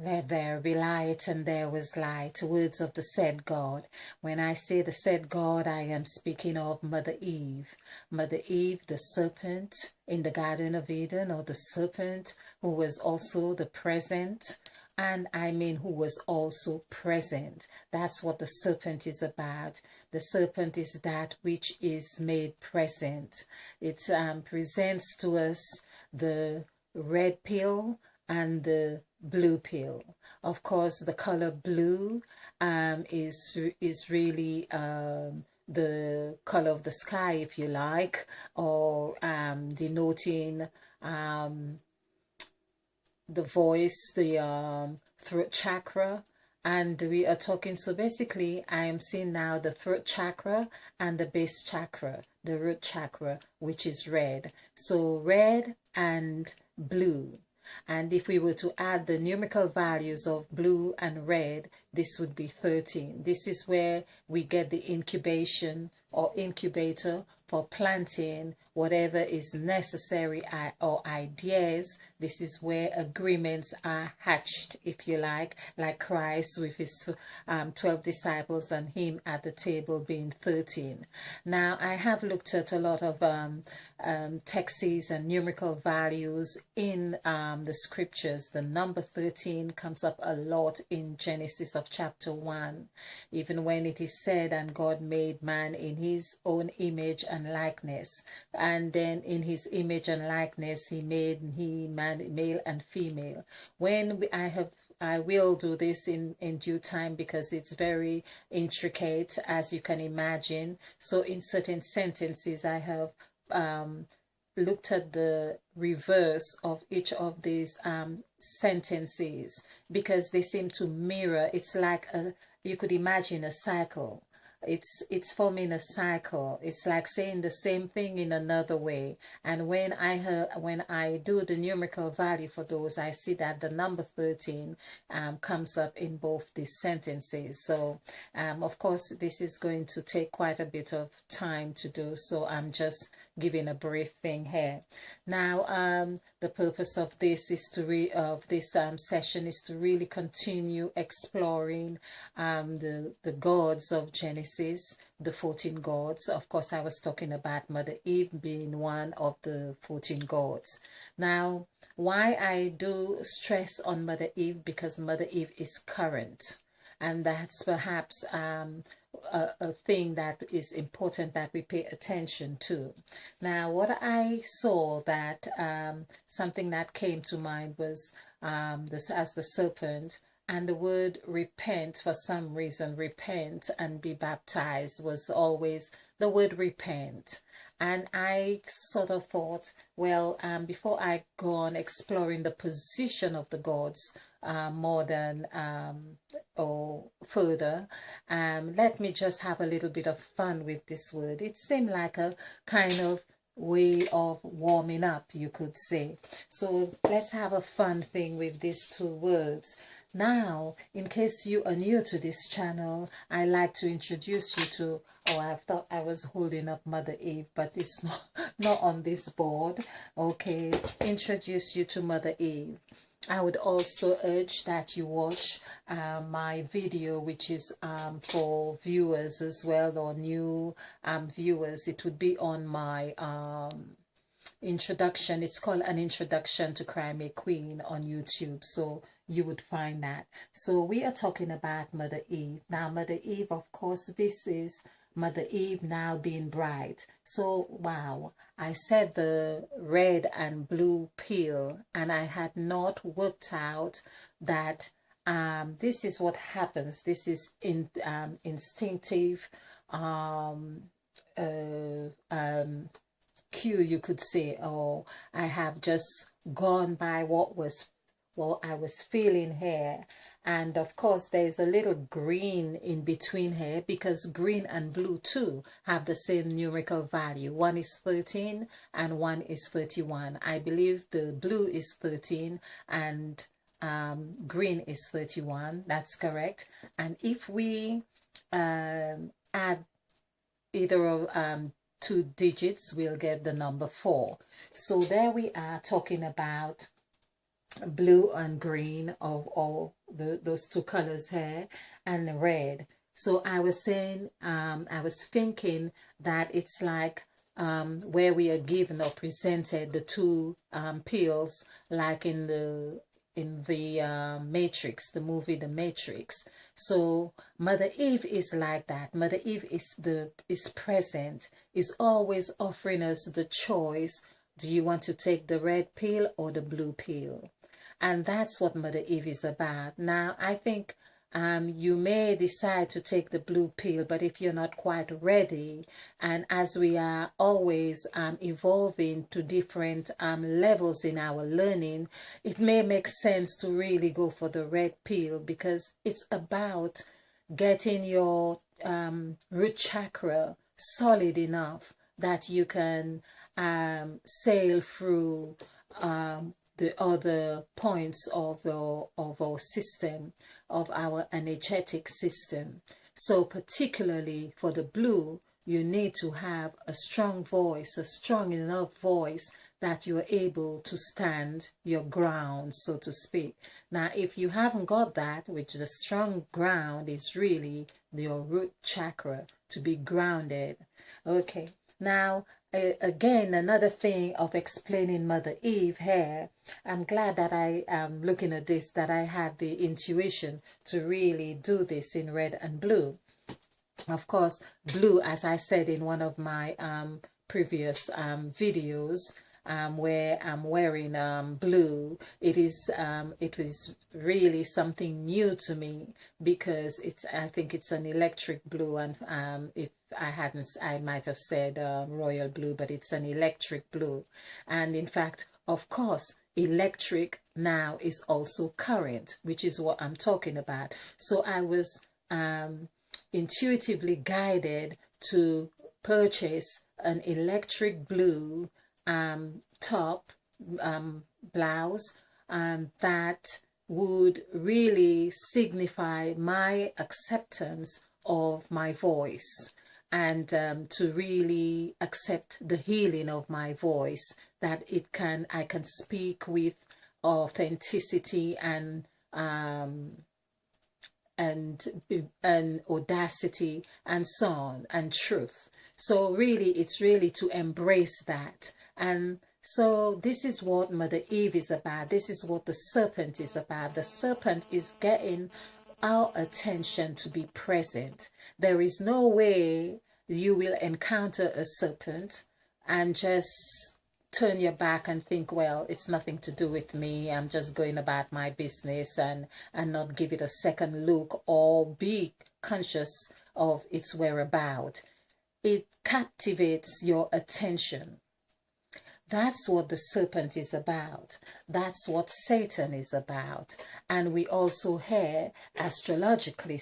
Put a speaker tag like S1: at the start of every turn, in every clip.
S1: Let there be light, and there was light. Words of the said God. When I say the said God, I am speaking of Mother Eve. Mother Eve, the serpent in the Garden of Eden, or the serpent who was also the present. And I mean, who was also present. That's what the serpent is about. The serpent is that which is made present. It presents to us the red pill and the blue pill. Of course, the color blue is really the color of the sky, if you like, or denoting um, the voice, the throat chakra. And we are talking, so basically I am seeing now the throat chakra and the base chakra, the root chakra, which is red. So red and blue. And if we were to add the numerical values of blue and red, this would be 13. This is where we get the incubation or incubator for planting whatever is necessary or ideas. This is where agreements are hatched, if you like Christ with his 12 disciples and him at the table being 13. Now, I have looked at a lot of texts and numerical values in the scriptures. The number 13 comes up a lot in Genesis of chapter 1, even when it is said, and God made man in his own image and likeness, and then in his image and likeness he made man, male and female. I will do this in due time because it's very intricate, as you can imagine. So in certain sentences I have looked at the reverse of each of these sentences because they seem to mirror. It's like you could imagine a cycle. It's forming a cycle. It's like saying the same thing in another way. And when I do the numerical value for those, I see that the number 13 comes up in both these sentences. So of course this is going to take quite a bit of time to do, so I'm just giving a brief thing here. Now the purpose of this is session is to really continue exploring the gods of Genesis, the 14 gods. Of course, I was talking about Mother Eve being one of the 14 gods. Now, why I do stress on Mother Eve, because Mother Eve is current, and that's perhaps a thing that is important that we pay attention to. Now, what I saw that something that came to mind was this as the serpent, and the word repent. For some reason, repent and be baptized was always the word repent. And I sort of thought, well, before I go on exploring the position of the gods more than or further, let me just have a little bit of fun with this word. It seemed like a kind of way of warming up, you could say. So let's have a fun thing with these two words. Now, in case you are new to this channel, I like to introduce you to, oh, I thought I was holding up Mother Eve, but it's not on this board. Okay, introduce you to Mother Eve. I would also urge that you watch my video, which is for viewers as well, or new viewers. It would be on my introduction. It's called An Introduction to Crimea Queen on YouTube, so you would find that. So we are talking about Mother Eve. Now, Mother Eve, of course, this is Mother Eve now being bright. So wow, I said the red and blue pill, and I had not worked out that this is what happens. This is instinctive cue, you could say, or I have just gone by what I was feeling here. And of course there's a little green in between here, because green and blue too have the same numerical value. One is 13 and one is 31. I believe the blue is 13 and green is 31. That's correct. And if we add either of two digits, we'll get the number 4. So there we are talking about blue and green, or those two colors here, and red. So I was saying, I was thinking that it's like where we are given or presented the two pills, like in the Matrix, the movie The Matrix. So Mother Eve is like that. Mother Eve is present, is always offering us the choice. Do you want to take the red pill or the blue pill? And that's what Mother Eve is about. Now, I think you may decide to take the blue pill, but if you're not quite ready, and as we are always evolving to different levels in our learning, it may make sense to really go for the red pill, because it's about getting your root chakra solid enough that you can sail through the other points of our system, of our energetic system. So particularly for the blue, you need to have a strong voice, a strong enough voice that you're able to stand your ground, so to speak. Now, if you haven't got that, which the strong ground is really your root chakra, to be grounded. Okay, now again, another thing of explaining Mother Eve here, I'm glad that I am looking at this, that I had the intuition to really do this in red and blue. Of course, blue, as I said in one of my previous videos, where I'm wearing blue, it was really something new to me, because I think it's an electric blue, and if I might have said royal blue, but it's an electric blue. And in fact, of course, electric now is also current, which is what I'm talking about. So I was intuitively guided to purchase an electric blue top, blouse, that would really signify my acceptance of my voice, and to really accept the healing of my voice, that I can speak with authenticity and audacity and so on, and truth. So really, it's really to embrace that. And so this is what Mother Eve is about. This is what the serpent is about. The serpent is getting our attention to be present. There is no way you will encounter a serpent and just turn your back and think, well, it's nothing to do with me, I'm just going about my business, and not give it a second look or be conscious of its whereabouts. It captivates your attention. That's what the serpent is about. That's what Satan is about. And we also hear, astrologically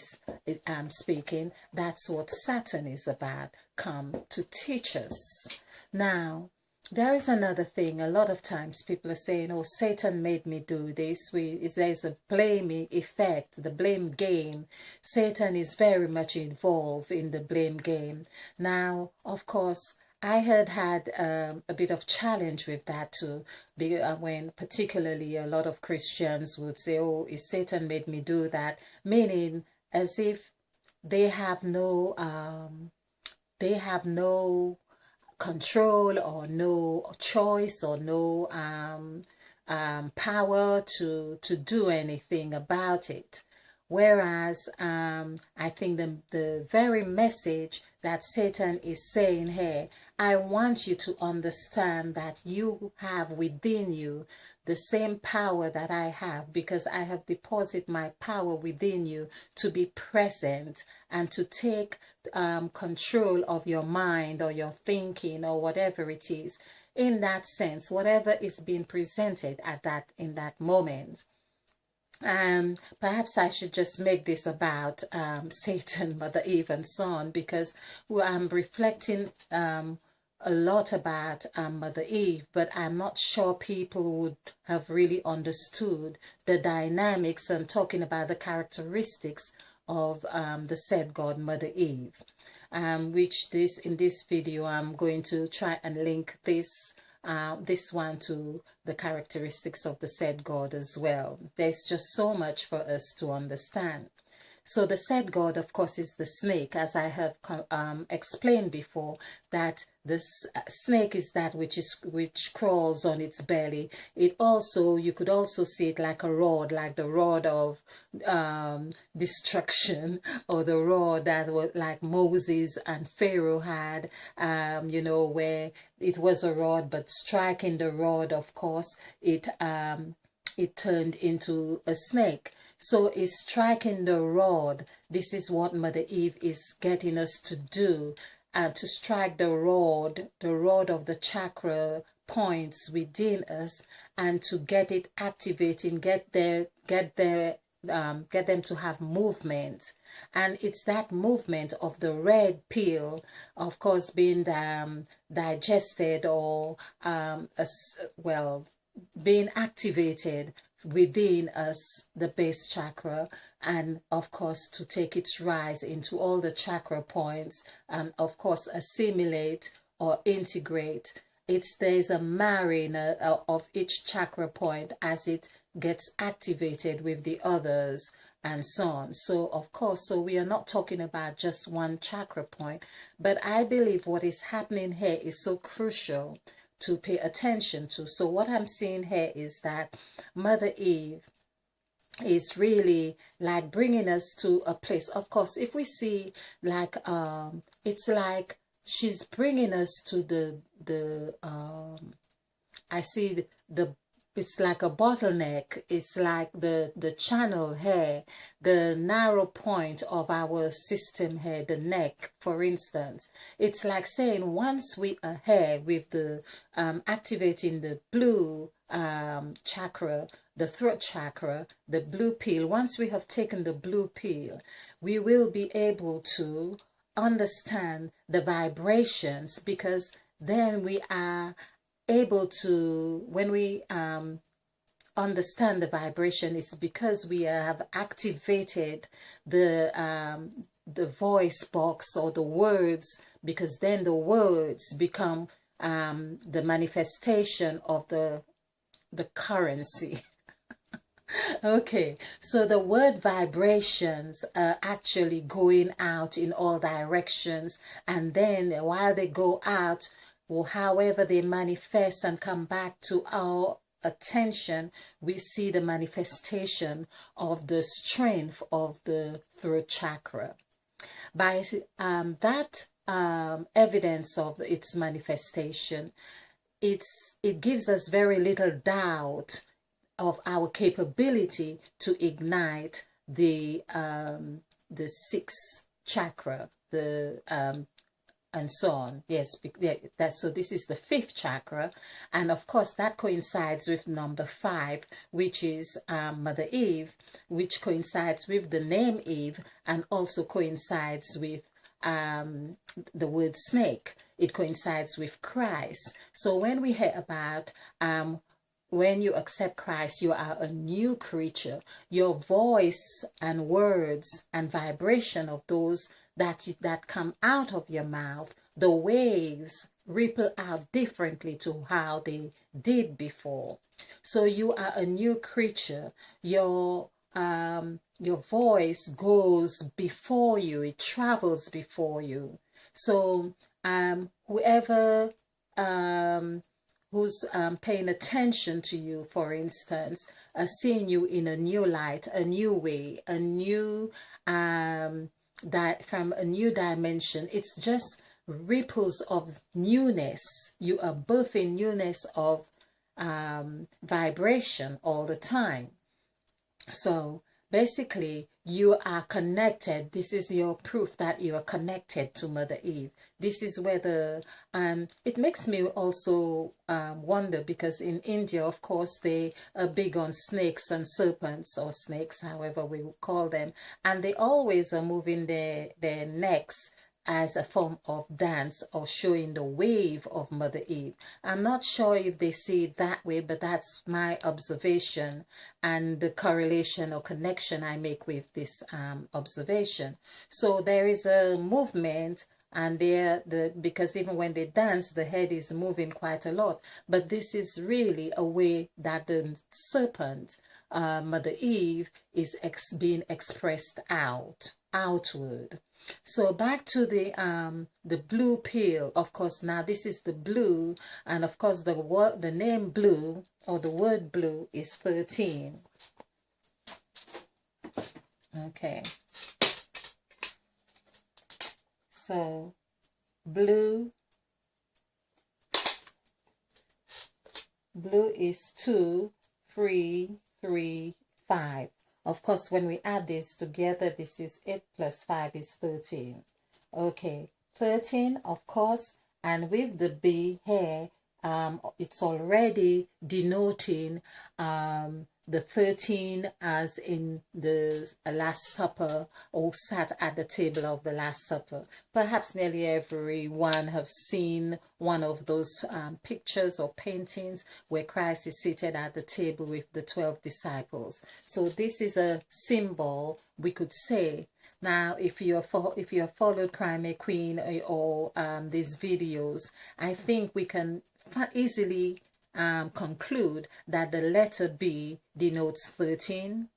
S1: speaking, that's what Saturn is about, come to teach us. Now, there is another thing. A lot of times people are saying, oh, Satan made me do this. There's a blaming effect, the blame game. Satan is very much involved in the blame game. Now, of course, I had a bit of challenge with that too, when particularly a lot of Christians would say, oh, if Satan made me do that, meaning as if they have no control or no choice or no power to do anything about it. Whereas I think the very message that Satan is saying here, I want you to understand that you have within you the same power that I have, because I have deposited my power within you to be present and to take control of your mind or your thinking or whatever it is. In that sense, whatever is being presented in that moment. Perhaps I should just make this about Satan, Mother Eve, and so on, because I'm reflecting a lot about Mother Eve, but I'm not sure people would have really understood the dynamics and talking about the characteristics of the said God, Mother Eve, which in this video I'm going to try and link this this one to the characteristics of the said God as well. There's just so much for us to understand. So the said God, of course, is the snake, as I have explained before, that this snake is that which crawls on its belly. It also, you could also see it like a rod, like the rod of destruction, or the rod that was like Moses and Pharaoh had, you know, where it was a rod, but striking the rod, of course, it turned into a snake. So it's striking the rod. This is what Mother Eve is getting us to do, and to strike the rod of the chakra points within us, and to get it activating, get them to have movement. And it's that movement of the red pill, of course, being digested, or being activated within us, the base chakra, and of course to take its rise into all the chakra points, and of course assimilate or integrate. There's a marrying of each chakra point as it gets activated with the others, and so on. So of course, so we are not talking about just one chakra point, but I believe what is happening here is so crucial to pay attention to. So what I'm seeing here is that Mother Eve is really like bringing us to a place. Of course, if we see like it's like she's bringing us to the I see the it's like a bottleneck. It's like the channel here, the narrow point of our system here, the neck, for instance. It's like saying once we are here with the activating the blue chakra, the throat chakra, the blue pill, once we have taken the blue pill, we will be able to understand the vibrations, because then we are able to, when we understand the vibration, it's because we have activated the voice box, or the words, because then the words become the manifestation of the currency. Okay, so the word vibrations are actually going out in all directions, and then while they go out, or however they manifest and come back to our attention, we see the manifestation of the strength of the throat chakra. By that evidence of its manifestation, it gives us very little doubt of our capability to ignite the sixth chakra, and so on. Yes, so this is the fifth chakra, and of course that coincides with number 5, which is Mother Eve, which coincides with the name Eve, and also coincides with the word snake. It coincides with Christ. So when we hear about when you accept Christ, you are a new creature. Your voice and words and vibration of those that come out of your mouth, the waves ripple out differently to how they did before. So you are a new creature. Your voice goes before you. It travels before you. So whoever who's paying attention to you, for instance, seeing you in a new light, a new way, a new from a new dimension. It's just ripples of newness. You are birthing newness of vibration all the time. So basically, you are connected. This is your proof that you are connected to Mother Eve. This is where the it makes me also wonder, because in India, of course, they are big on snakes and serpents, or snakes, however we call them, and they always are moving their necks as a form of dance, or showing the wave of Mother Eve. I'm not sure if they see it that way, but that's my observation and the correlation or connection I make with this observation. So there is a movement and because even when they dance, the head is moving quite a lot. But this is really a way that the serpent, Mother Eve, is being expressed outward. So back to the blue pill. Of course, now this is the blue, and of course the name blue, or the word blue, is 13. Okay. So blue is 2, 3, 3, 5. Of course, when we add this together, this is 8 plus 5 is 13. Okay, 13, of course, and with the B here, it's already denoting the 13 as in the Last Supper, or sat at the table of the Last Supper. Perhaps nearly everyone have seen one of those pictures or paintings where Christ is seated at the table with the 12 disciples. So this is a symbol, we could say. Now, if you have followed Crime Queen or these videos, I think we can easily conclude that the letter B denotes 13,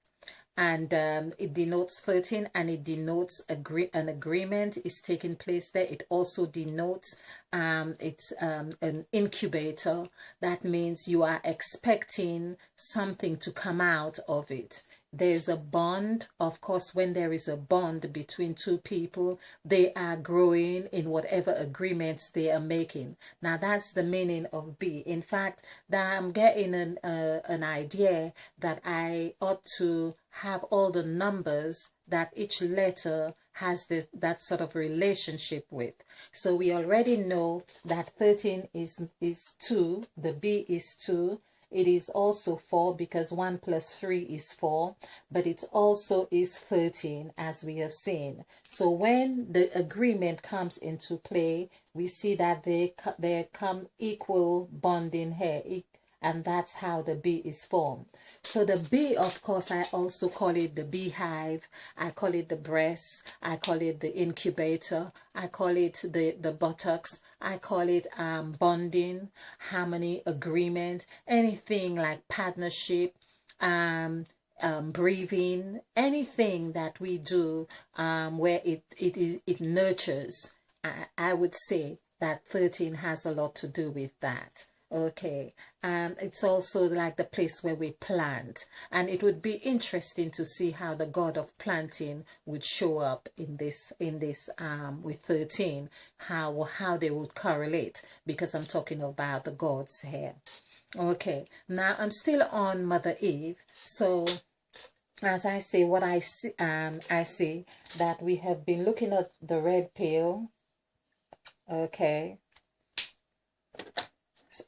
S1: and it denotes 13, and it denotes an agreement is taking place there. It also denotes it's an incubator. That means you are expecting something to come out of it. There's a bond. Of course, when there is a bond between two people, they are growing in whatever agreements they are making. Now, that's the meaning of B. In fact, that I'm getting an idea that I ought to have all the numbers that each letter has that sort of relationship with. So we already know that 13 is 2, the B is 2. It is also 4 because 1 plus 3 is 4, but it also is 13, as we have seen. So when the agreement comes into play, we see that there come equal bonding here, and that's how the bee is formed. So the bee, of course, I also call it the beehive, I call it the breast, I call it the incubator, I call it the buttocks, I call it bonding, harmony, agreement, anything like partnership, breathing, anything that we do where it nurtures. I would say that 13 has a lot to do with that. Okay, it's also like the place where we plant, and it would be interesting to see how the god of planting would show up in this with 13, how they would correlate, because I'm talking about the gods here. Okay, now I'm still on Mother Eve. So as I say, what I see that we have been looking at the red pill. Okay,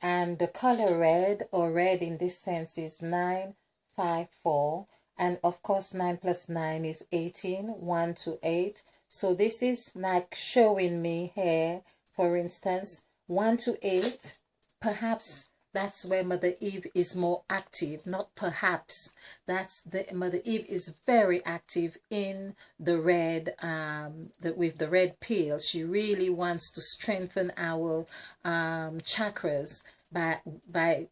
S1: and the color red, or red in this sense, is 9, 5, 4, and of course 9 plus 9 is 18, 1 to 8. So this is like showing me here, for instance, 1 to 8, perhaps that's where Mother Eve is more active. Not perhaps, Mother Eve is very active in the red, with the red pill. She really wants to strengthen our chakras by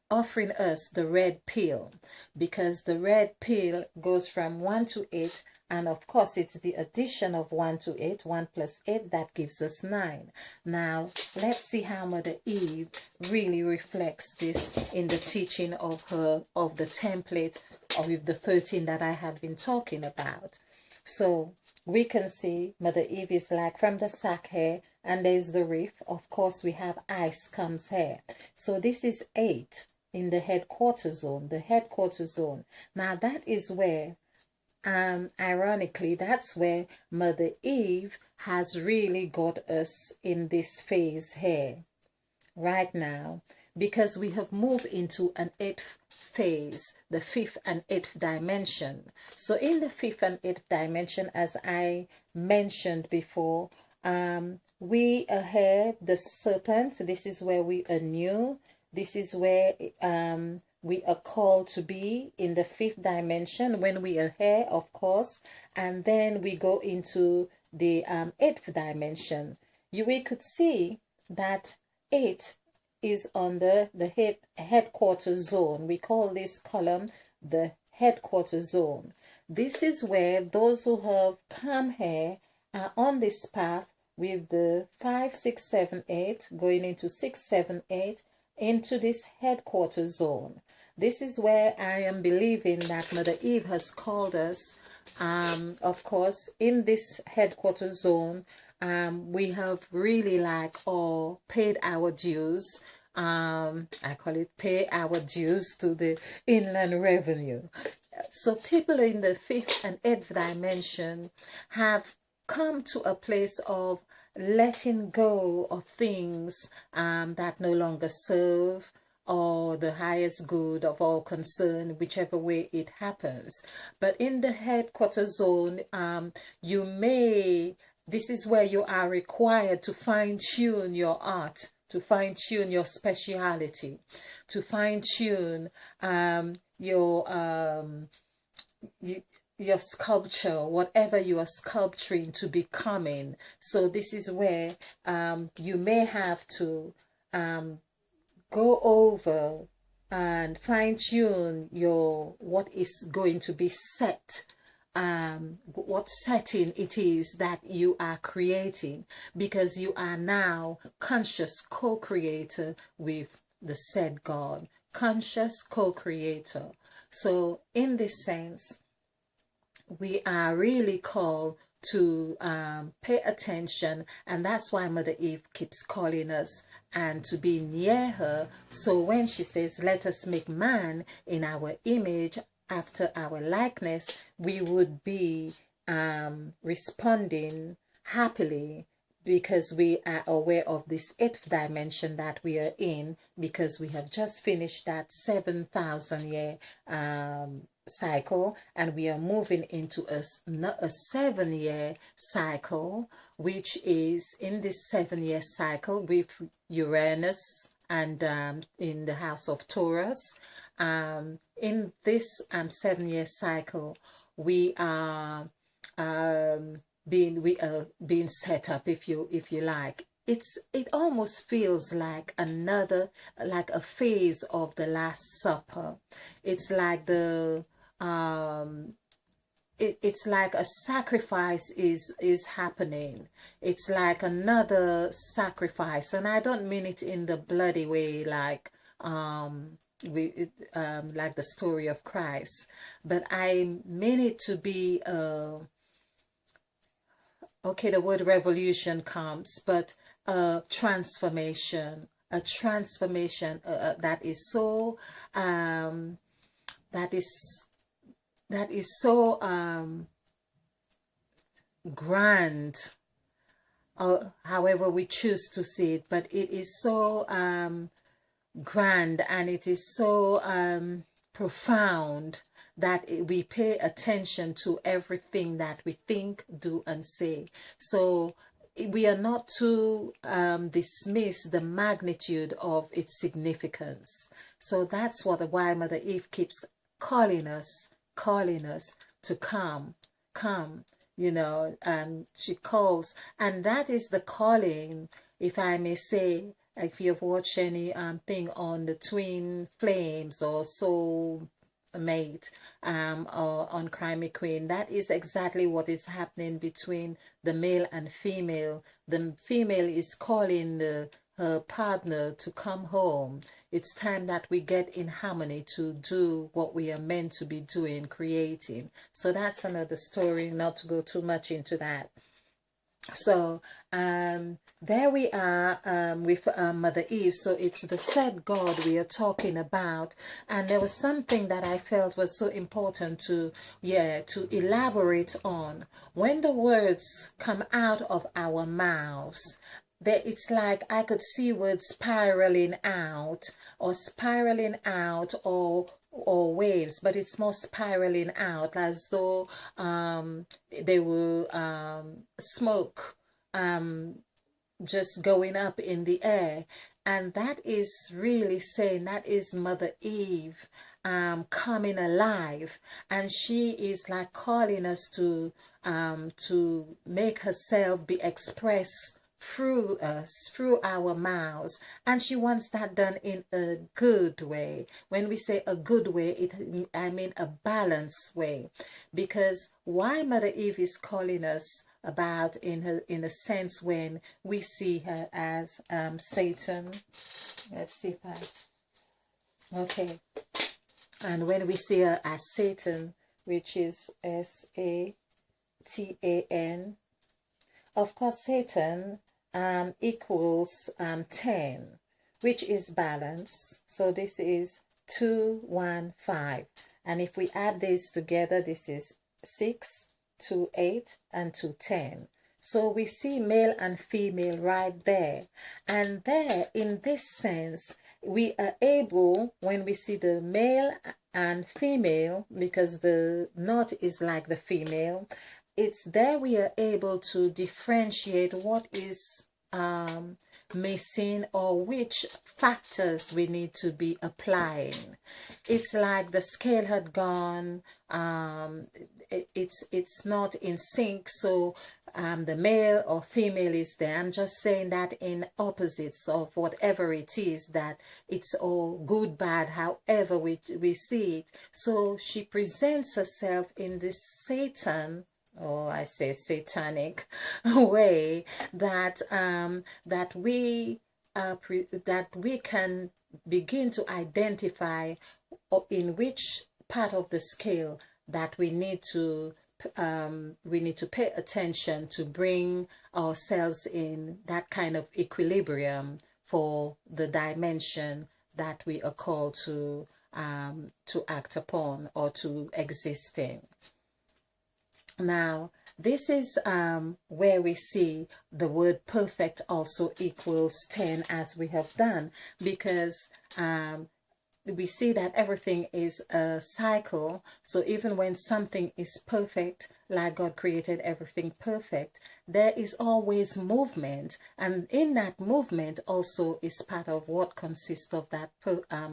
S1: offering us the red pill, because the red pill goes from 1 to 8, and of course it's the addition of 1 to 8, 1 plus 8, that gives us 9. Now let's see how Mother Eve really reflects this in the teaching of the template of the 13 that I have been talking about. So we can see Mother Eve is like from the sack here, and there's the reef. Of course we have ice comes here. So this is 8 in the headquarters zone. Now that is where, ironically, that's where Mother Eve has really got us in this phase here right now, because we have moved into an 8th phase, the 5th and 8th dimension. So in the 5th and 8th dimension, as I mentioned before, we are here, the serpent. This is where we are new. This is where we are called to be in the 5th dimension when we are here, of course. And then we go into the 8th dimension. we could see that it is on the headquarters zone. We call this column the headquarters zone. This is where those who have come here are on this path with the 5, 6, 7, 8 going into 6, 7, 8 into this headquarters zone. This is where I am believing that Mother Eve has called us. Of course, in this headquarters zone, we have really paid our dues. I call it pay our dues to the Inland Revenue. So people in the 5th and 8th dimension have come to a place of letting go of things that no longer serve or the highest good of all concerned, whichever way it happens. But in the headquarters zone, this is where you are required to fine-tune your art, to fine-tune your speciality, to fine-tune your sculpture, whatever you are sculpturing to becoming. So this is where you may have to go over and fine-tune what is going to be set, what setting it is that you are creating, because you are now conscious co-creator with the said God, conscious co-creator. So in this sense, we are really called to pay attention, and that's why Mother Eve keeps calling us and to be near her. So when she says, let us make man in our image after our likeness, we would be responding happily, because we are aware of this 8th dimension that we are in, because we have just finished that 7,000 year cycle, and we are moving into a 7-year cycle, which is in this 7-year cycle with Uranus and in the house of Taurus. In this 7-year cycle, we are being set up, if you like. It almost feels like a phase of the Last Supper. It's like it's like a sacrifice is happening. It's like another sacrifice, and I don't mean it in the bloody way like like the story of Christ, but I mean it to be okay, the word revolution comes, but a transformation that is so grand, however we choose to see it, but it is so grand, and it is so profound that we pay attention to everything that we think, do, and say. So we are not to dismiss the magnitude of its significance. So that's why Mother Eve keeps calling us to come, and she calls, and that is the calling, if I may say. If you've watched any thing on the twin flames or soul mate or on Crimey Queen, that is exactly what is happening between the male and female. The female is calling her partner to come home. It's time that we get in harmony to do what we are meant to be doing, creating. So that's another story, not to go too much into that. So there we are with Mother Eve. So it's the said God we are talking about, and there was something that I felt was so important to elaborate on. When the words come out of our mouths, it's like I could see words spiraling out or waves, but it's more spiraling out, as though they were smoke just going up in the air. And that is really saying that is Mother Eve coming alive, and she is like calling us to make herself be expressed through us, through our mouths, and she wants that done in a good way. When we say a good way, I mean a balanced way, because why Mother Eve is calling us about in a sense when we see her as Satan. Let's see if okay, and when we see her as Satan, which is Satan, of course Satan equals 10, which is balance. So this is 2, 1, 5, and if we add this together, this is 6, 2, 8, and 2, 10. So we see male and female right there, and there in this sense we are able, when we see the male and female, because the knot is like the female, it's there we are able to differentiate what is missing or which factors we need to be applying. It's like the scale had gone, it's not in sync, so the male or female is there. I'm just saying that in opposites of whatever it is, that it's all good, bad, however we see it. So she presents herself in this Satan, or I say satanic way, that that we can begin to identify in which part of the scale that we need to pay attention to bring ourselves in that kind of equilibrium for the dimension that we are called to act upon or to exist in. Now, this is where we see the word perfect also equals 10, as we have done, because we see that everything is a cycle. So even when something is perfect, like God created everything perfect, there is always movement, and in that movement also is part of what consists of that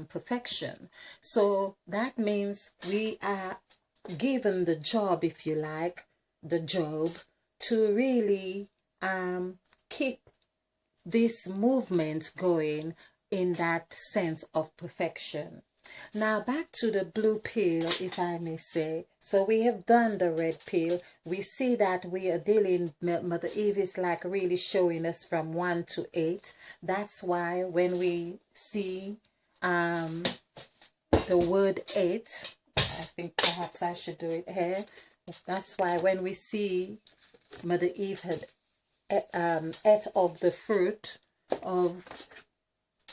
S1: perfection. So that means we are given the job, if you like, the job to really keep this movement going in that sense of perfection. Now back to the blue pill, if I may say. So we have done the red pill. We see that we are dealing, Mother Eve is like really showing us from 1 to 8. That's why when we see the word 8, I think perhaps I should do it here. That's why when we see Mother Eve had ate of the fruit of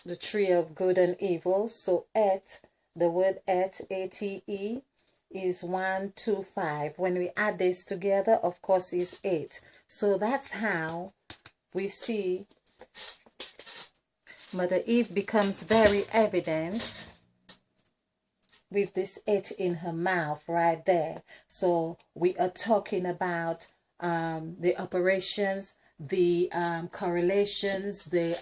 S1: the tree of good and evil. So ate, the word ate, A-T-E, is 1, 2, 5. When we add this together, of course, is 8. So that's how we see Mother Eve becomes very evident with this 8 in her mouth right there. So we are talking about the operations, the correlations, the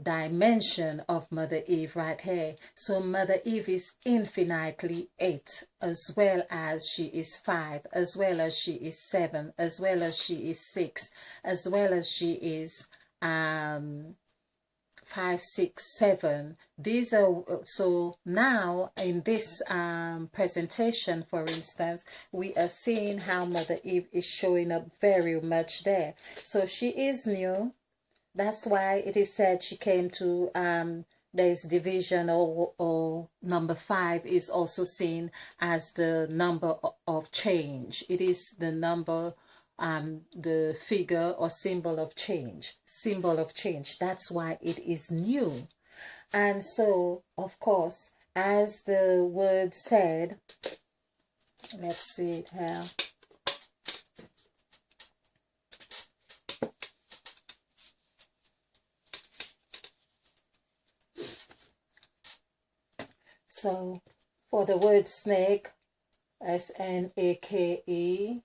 S1: dimension of Mother Eve right here. So Mother Eve is infinitely 8, as well as she is 5, as well as she is 7, as well as she is 6, as well as she is 5, 6, 7. These are, so now in this presentation, for instance, we are seeing how Mother Eve is showing up very much there. So she is new. That's why it is said she came to there's division, or number 5 is also seen as the number of change. It is the number, the figure or symbol of change. That's why it is new. And so, of course, as the word said, let's see it here. So for the word snake, S-N-A-K-E,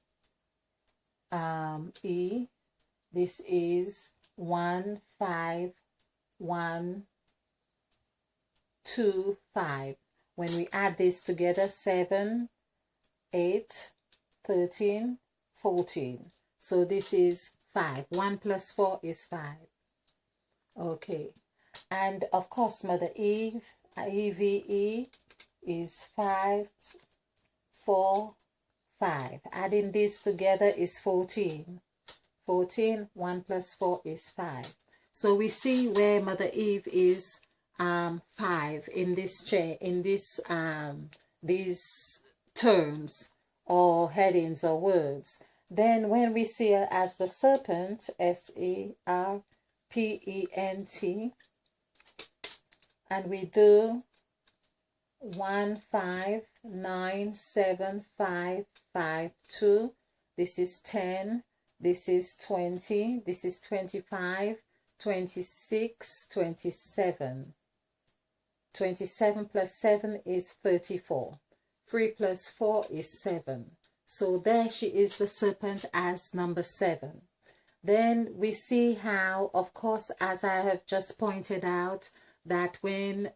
S1: this is 1, 5, 1, 2, 5. When we add this together, 7, 8, 13, 14. So this is 5. 1 plus 4 is 5. Okay. And of course, Mother Eve, EVE, is 5, 4, 5. Adding this together is 14. 14, 1 plus 4 is 5. So we see where Mother Eve is 5 in this chair, in this these terms or headings or words. Then when we see her as the serpent, SERPENT, and we do 1 5 9 7 5 5 2, this is 10, this is 20, this is 25, 26, 27. 27 plus 7 is 34. 3 plus 4 is 7. So there she is, the serpent, as number 7. Then we see how, of course, as I have just pointed out, that when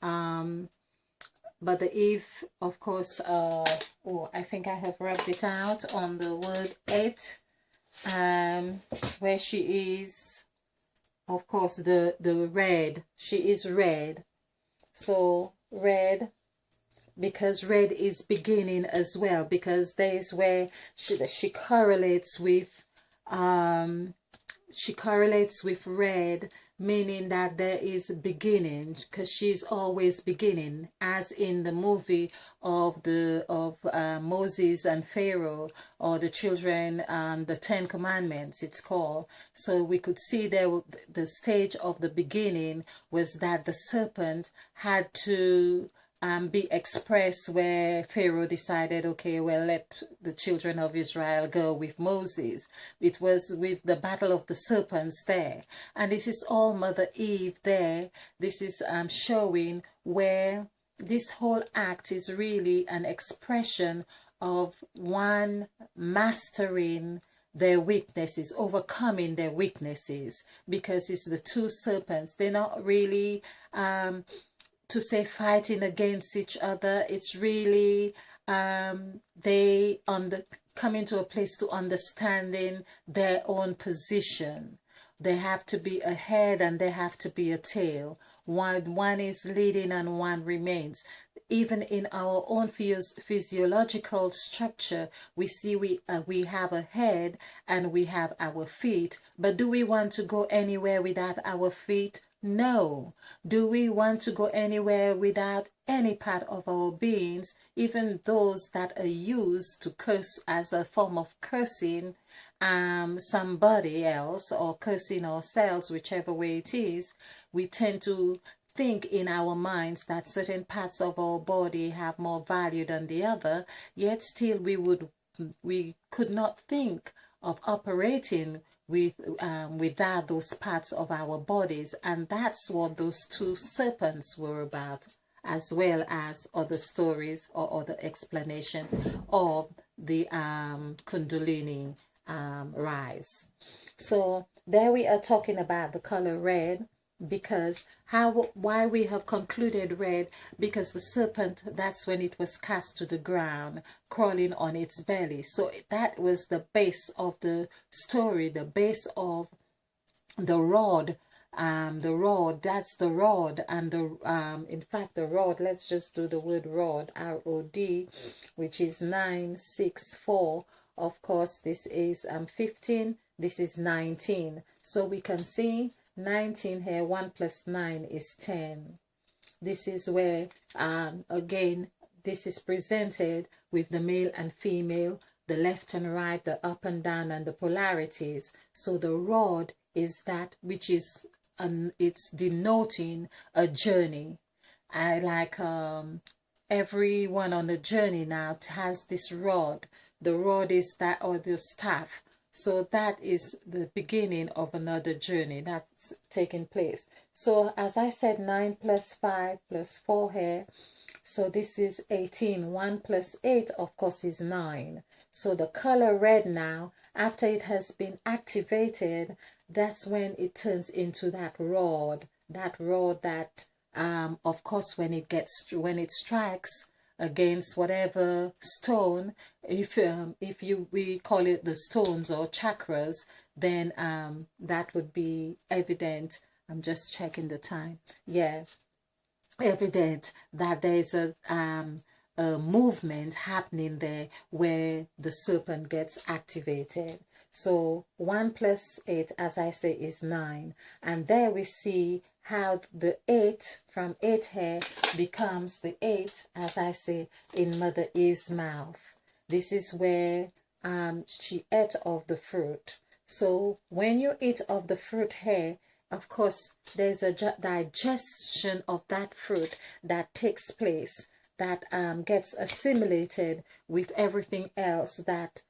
S1: Mother Eve, of course, I think I have rubbed it out on the word 8, where she is, of course, the red, she is red. So red, because red is beginning as well, because there is where she correlates with red, meaning that there is beginning, because she's always beginning, as in the movie of Moses and Pharaoh, or the children, the 10 Commandments it's called. So we could see there the stage of the beginning was that the serpent had to be expressed, where Pharaoh decided, okay, well, let the children of Israel go with Moses. It was with the battle of the serpents there. And this is all Mother Eve there. This is showing where this whole act is really an expression of one mastering their weaknesses, overcoming their weaknesses, because it's the two serpents. They're not really to say fighting against each other. It's really they come into a place to understanding their own position. They have to be a head and they have to be a tail. One is leading and one remains. Even in our own physiological structure, we see we have a head and we have our feet. But do we want to go anywhere without our feet? No. Do we want to go anywhere without any part of our beings, even those that are used to curse as a form of cursing somebody else or cursing ourselves, whichever way it is? We tend to think in our minds that certain parts of our body have more value than the other, yet still we could not think of operating without those parts of our bodies. And that's what those two serpents were about, as well as other stories or other explanations of the Kundalini rise. So there we are talking about the color red, because why we have concluded red, because the serpent, that's when it was cast to the ground, crawling on its belly. So that was the base of the story, the base of the rod. That's the rod. And the in fact the rod, let's just do the word rod, R-O-D, which is 964. Of course, this is 15, this is 19. So we can see 19 here. 1 plus 9 is 10. This is where again, this is presented with the male and female, the left and right, the up and down, and the polarities. So the rod is that which is it's denoting a journey. I like everyone on the journey now has this rod. The rod is that, or the staff. So that is the beginning of another journey that's taking place. So as I said, 9 plus 5 plus 4 here. So this is 18. 1 plus 8, of course, is 9. So the color red now, after it has been activated, that's when it turns into that rod. That rod that, of course, when it strikes against whatever stone. If we call it the stones or chakras, then that would be evident. I'm just checking the time. Yeah, evident that there's a movement happening there where the serpent gets activated. So 1 plus 8, as I say, is 9. And there we see how the 8 from 8 here becomes the 8, as I say, in Mother Eve's mouth. This is where she ate of the fruit. So when you eat of the fruit here, of course, there's a digestion of that fruit that takes place, that gets assimilated with everything else that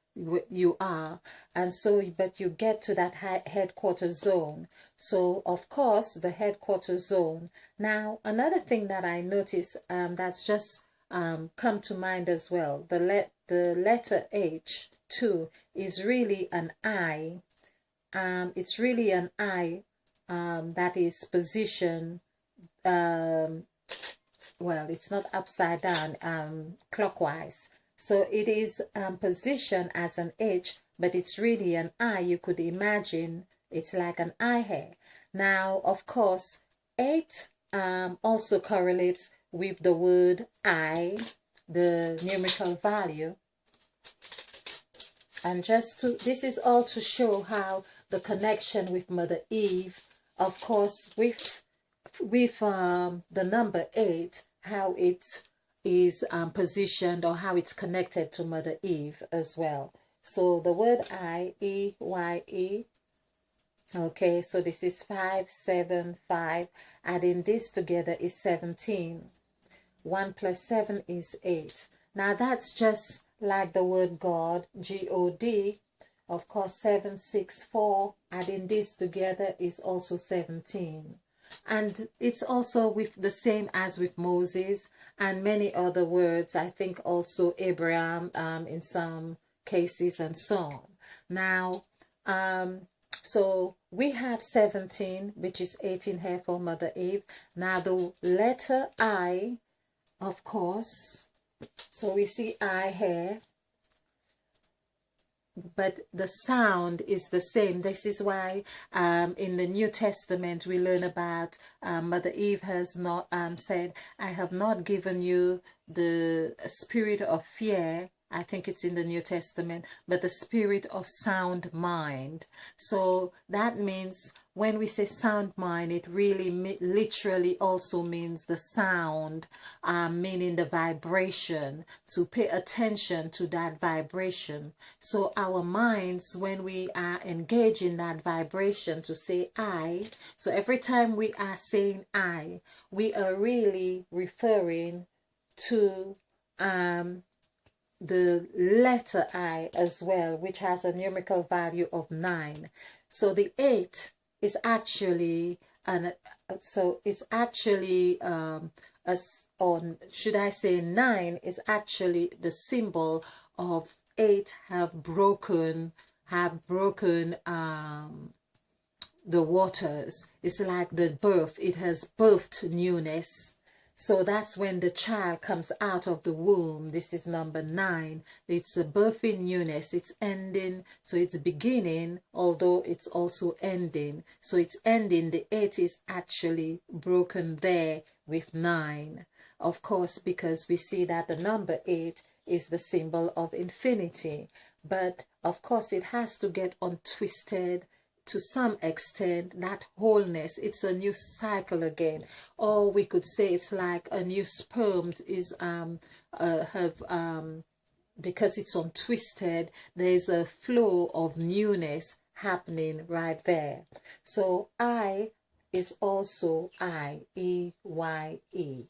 S1: you are. And so, but you get to that headquarter zone. So, of course, the headquarter zone. Now, another thing that I notice that's just come to mind as well, the letter H, too, is really an I. It's really an I that is positioned, well, it's not upside down, clockwise. So it is positioned as an H, but it's really an I. You could imagine it's like an I here. Now, of course, 8 also correlates with the word I, the numerical value. And just to, this is all to show how the connection with Mother Eve, of course, with the number 8, how it is positioned, or how it's connected to Mother Eve as well. So the word I, E-Y-E, okay, so this is 5, 7, 5. Adding this together is 17. 1 plus 7 is 8. Now that's just like the word God, G-O-D. Of course, 7, 6, 4. Adding this together is also 17. And it's also with the same as with Moses and many other words. I think also Abraham in some cases and so on. Now, so we have 17, which is 18 here for Mother Eve. Now the letter I, of course, so we see I here, but the sound is the same. This is why in the New Testament we learn about Mother Eve has not said, I have not given you the spirit of fear. I think it's in the New Testament, but the spirit of sound mind. So that means when we say sound mind, it really literally also means the sound, meaning the vibration, to pay attention to that vibration. So our minds, when we are engaged in that vibration to say I, so every time we are saying I, we are really referring to the letter I as well, which has a numerical value of 9. So the 8 is actually, so it's actually, should I say 9 is actually the symbol of 8 have broken the waters. It's like the birth, it has birthed newness. So that's when the child comes out of the womb. This is number 9. It's a birthing newness. It's ending. So it's beginning, although it's also ending. So it's ending. The 8 is actually broken there with 9. Of course, because we see that the number 8 is the symbol of infinity. But of course, it has to get untwisted to some extent, that wholeness. It's a new cycle again, or we could say it's like a new sperm is because it's untwisted, there's a flow of newness happening right there. So I is also I, E-Y-E.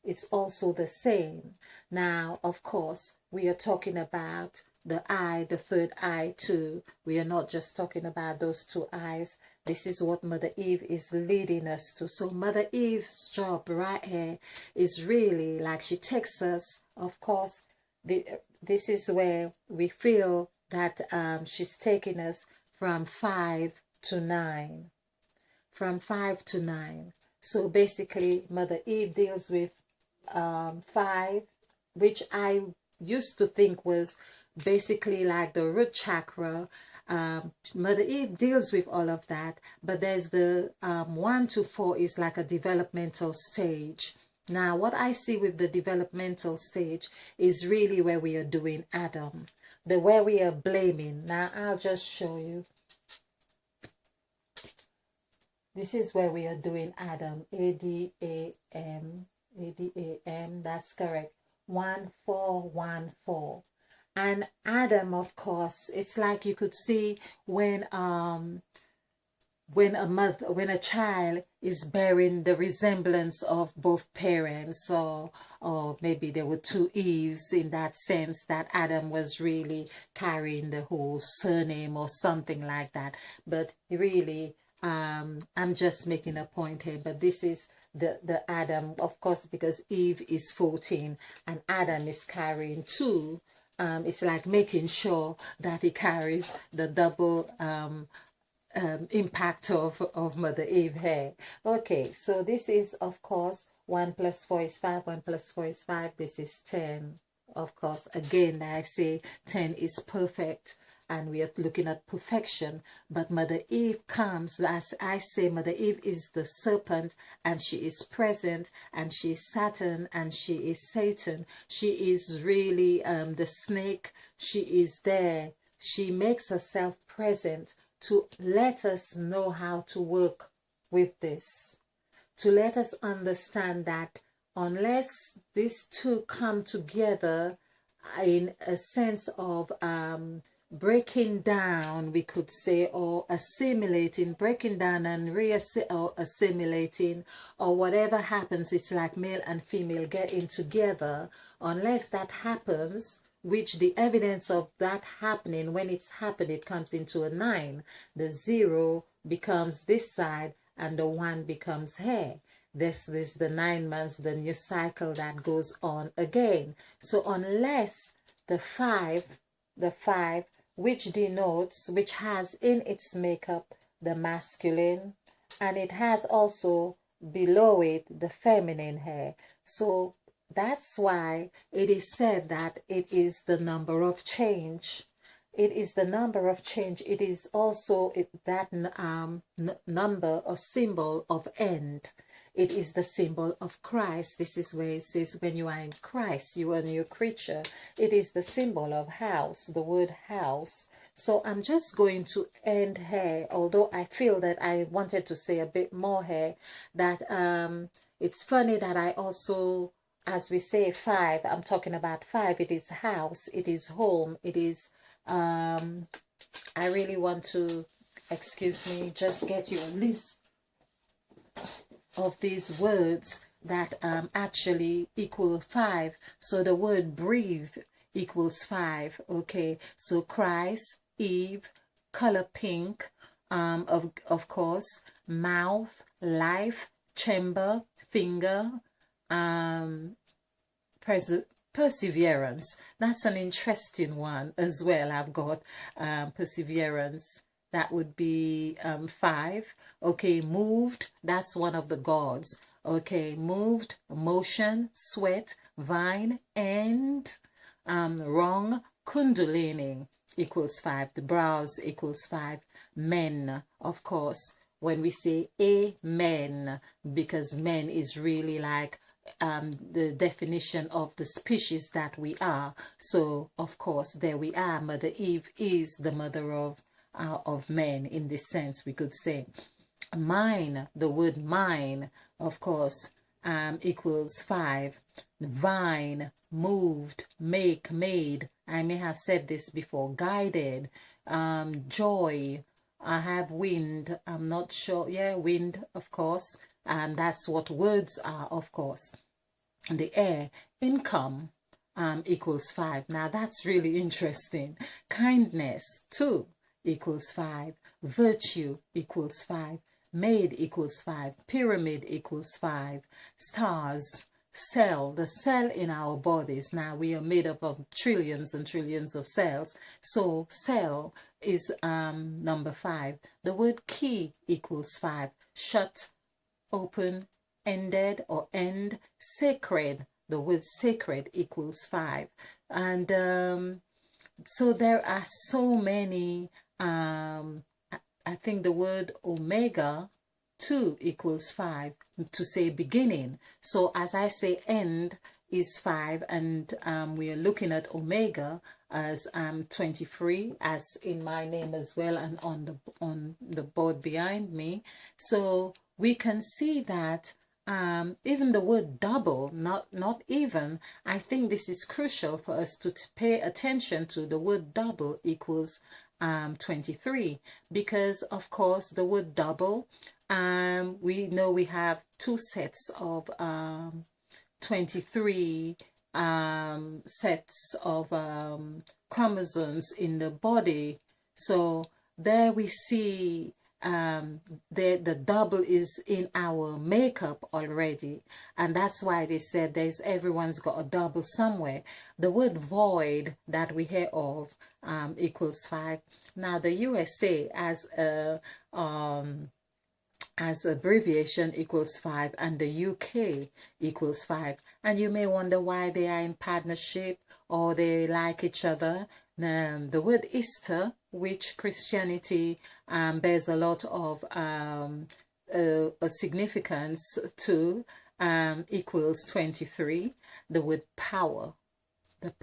S1: It's also the same. Now, of course, we are talking about the eye, the third eye too. We are not just talking about those 2 eyes. This is what Mother Eve is leading us to. So Mother Eve's job right here is really like she takes us, of course, this is where we feel that she's taking us from 5 to 9. From 5 to 9. So basically, Mother Eve deals with 5, which I used to think was basically like the root chakra. Mother Eve deals with all of that, but there's the 1 to 4 is like a developmental stage. Now, what I see with the developmental stage is really where we are doing Adam, the where we are blaming. Now, I'll just show you. This is where we are doing Adam, A-D-A-M, A-D-A-M, that's correct, 1414. And Adam, of course, it's like you could see when a child is bearing the resemblance of both parents, or maybe there were two Eves, in that sense that Adam was really carrying the whole surname or something like that. But really, I'm just making a point here, but this is the Adam, of course, because Eve is 14 and Adam is carrying 2. It's like making sure that he carries the double impact of Mother Eve here. Okay, so this is, of course, 1 plus 4 is 5, 1 plus 4 is 5, this is 10. Of course, again, I say 10 is perfect, and we are looking at perfection. But Mother Eve comes, as I say, Mother Eve is the serpent, and she is present, and she is Saturn, and she is Satan. She is really the snake. She is there. She makes herself present to let us know how to work with this, to let us understand that unless these two come together in a sense of breaking down, we could say, or assimilating, breaking down and assimilating, or whatever happens, it's like male and female getting together. Unless that happens, which the evidence of that happening, when it's happened, it comes into a 9. The 0 becomes this side and the 1 becomes here. This is the 9 months, the new cycle that goes on again. So unless the 5, which denotes, which has in its makeup the masculine, and it has also below it the feminine hair. So that's why it is said that it is the number of change. It is the number of change. It is also that number or symbol of end. It is the symbol of Christ. This is where it says when you are in Christ, you are a new creature. It is the symbol of house, the word house. So I'm just going to end here, although I feel that I wanted to say a bit more here, that it's funny that I also, as we say 5, I'm talking about 5. It is house, it is home, it is, I really want to, excuse me, just get you a list of these words that actually equal 5. So the word breathe equals 5. Okay, so Christ, Eve, color pink, of course, mouth, life, chamber, finger, perseverance. That's an interesting one as well. I've got perseverance. That would be 5. Okay, moved, that's one of the gods. Okay, moved, motion, sweat, vine, and wrong, kundalini equals 5. The brows equals 5. Men, of course, when we say amen, because men is really like the definition of the species that we are. So, of course, there we are. Mother Eve is the mother of men in this sense, we could say. Mine, the word mine, of course, equals 5. Vine, moved, make, made. I may have said this before. Guided, joy. I have wind. I'm not sure. Yeah, wind, of course. And that's what words are, of course. The air, income, equals 5. Now that's really interesting. Kindness, 2, equals 5. Virtue equals 5. Made equals 5. Pyramid equals 5. Stars, cell, the cell in our bodies. Now we are made up of trillions and trillions of cells. So cell is number 5. The word key equals 5. Shut, open, ended or end, sacred. the word sacred equals 5. And so there are so many, I think the word omega 2 equals 5 to say beginning. So as I say end is 5, and we are looking at omega as 23, as in my name as well, and on the board behind me. So we can see that even the word double, not even, I think this is crucial for us to pay attention to. The word double equals 23, because of course the word double, we know we have two sets of 23 sets of chromosomes in the body. So there we see the double is in our makeup already, and that's why they said everyone's got a double somewhere. The word void that we hear of equals 5. Now the USA as abbreviation equals 5, and the UK equals 5. And you may wonder why they are in partnership or they like each other. The word Easter, which Christianity bears a lot of a significance to, equals 23. The word power, the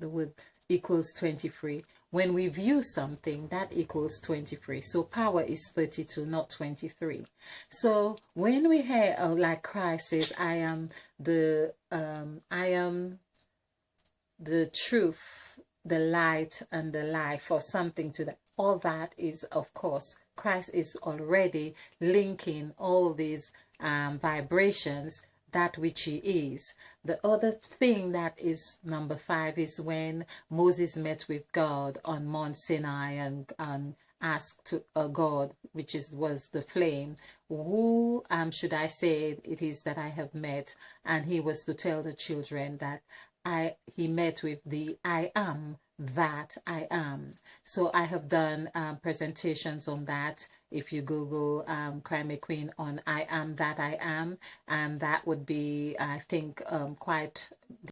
S1: word equals 23. When we view something, that equals 23. So power is 32, not 23. So when we hear like Christ says, I am the truth, the light, and the life, or something to that. All that is, of course, Christ is already linking all these vibrations, that which he is. The other thing that is number 5 is when Moses met with God on Mount Sinai and asked to God, which was the flame, who should I say it is that I have met? And he was to tell the children that he met with the I am that I am. So I have done presentations on that. If you Google Cry Me Queen on I am that I am, that would be, I think, quite